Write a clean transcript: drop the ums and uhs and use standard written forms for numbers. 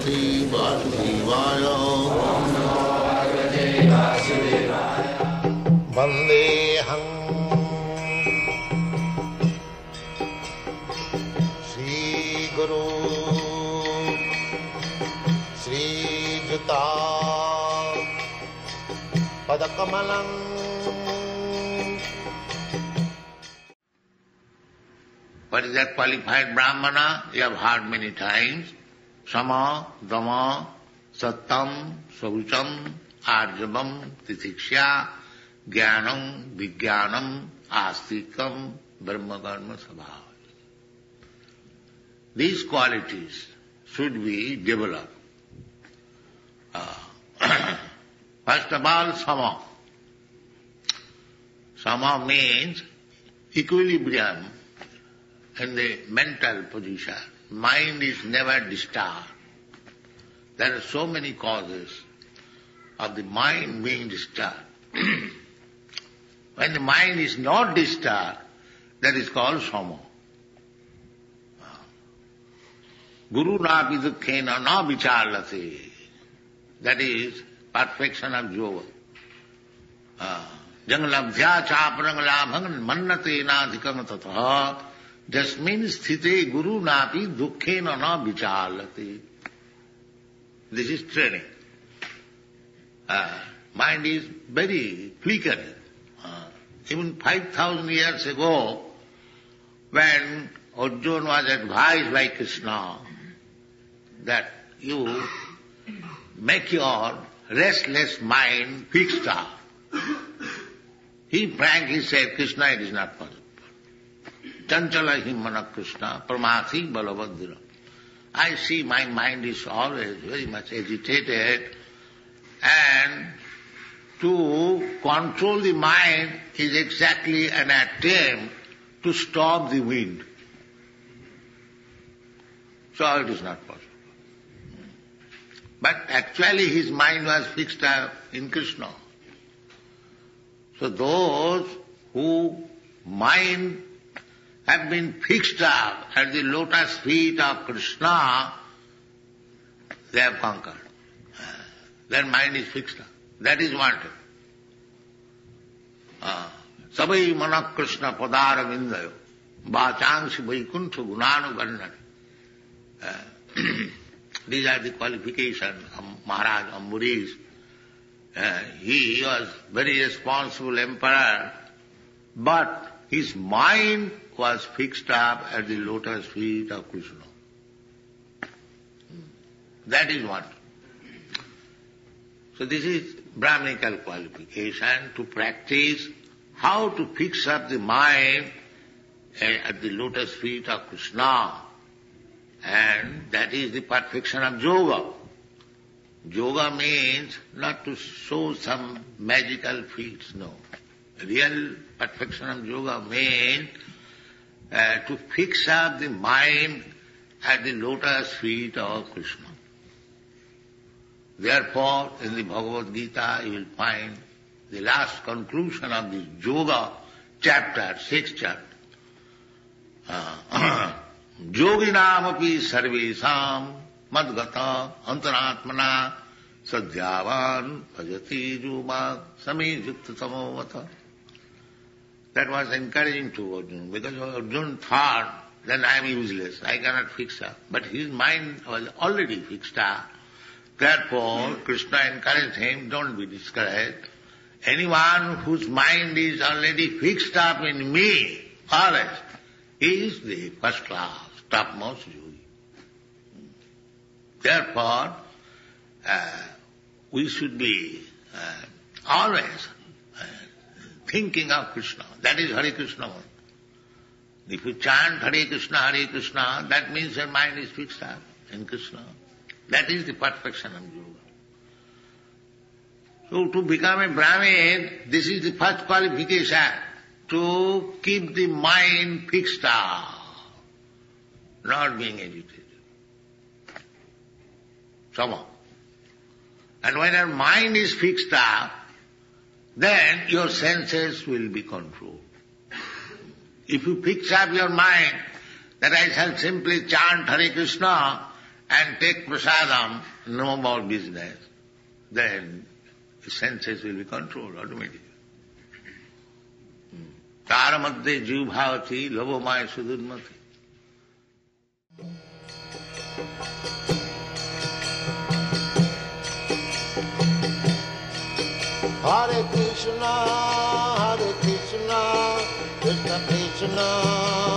Bhagavate Vasudevaya. Vandeham Sri Guru Sri Juta Padakamalam. What is that qualified Brahmana? You have heard many times. Sama, Dhamma, Sattam, Saucham, Arjavam, Titiksha, Jnanam, Vijnanam, Astikam, Brahmakarma Sabha. These qualities should be developed. First of all, Sama. Sama means equilibrium in the mental position. Mind is never disturbed. There are so many causes of the mind being disturbed. When the mind is not disturbed, that is called Sama. Guru napi dukkhena na vicharlate. That is perfection of yoga. Jangalabhya chaparangalabhang mannate na dhikam tatha. Jasmin sthite guru napi dukkhena na vicharlate. This is training. Mind is very flickering. Even 5,000 years ago, when Arjuna was advised by Krishna that you make your restless mind fixed up, he frankly said, Krishna, it is not possible. Chanchala himmana Krishna, pramasi balavadira. I see my mind is always very much agitated, and to control the mind is exactly an attempt to stop the wind. So it is not possible. But actually his mind was fixed up in Krishna. So those whose mind have been fixed up at the lotus feet of Krishna, they have conquered. Their mind is fixed up. That is wanted. Sabai manak Krishna padara vindayo vachangsi vaikuntha gunanu varnani. These are the qualifications of Maharaj Ambarish. He was very responsible emperor, but his mind was fixed up at the lotus feet of Krishna. That is what. So this is Brahminical qualification to practice how to fix up the mind at the lotus feet of Krishna. And that is the perfection of yoga. Yoga means not to show some magical feats, no. Real perfection of yoga means to fix up the mind at the lotus feet of Krishna. Therefore, in the Bhagavad Gita, you will find the last conclusion of the yoga chapter, 6th chapter. Yoginamapi sarvesam madgata antaratmana sadhyavan bhajati juba sami yukta samavata. That was encouraging to Arjuna, because Arjuna thought that I am useless, I cannot fix up. But his mind was already fixed up. Therefore, Krishna encouraged him, don't be discouraged. Anyone whose mind is already fixed up in me, always, is the first class, topmost yogi. Therefore, we should be always thinking of Krishna. That is Hare Krishna. If you chant Hare Krishna, that means your mind is fixed up in Krishna. That is the perfection of yoga. So to become a Brahmin, this is the first qualification, to keep the mind fixed up, not being agitated. Sama. And when your mind is fixed up, then your senses will be controlled. If you fix up your mind that I shall simply chant Hare Krishna and take prasadam, no more business, then the senses will be controlled automatically. Tara madhye jiv bhavati labomaya sudurmati. Hare Krishna, Krishna Krishna,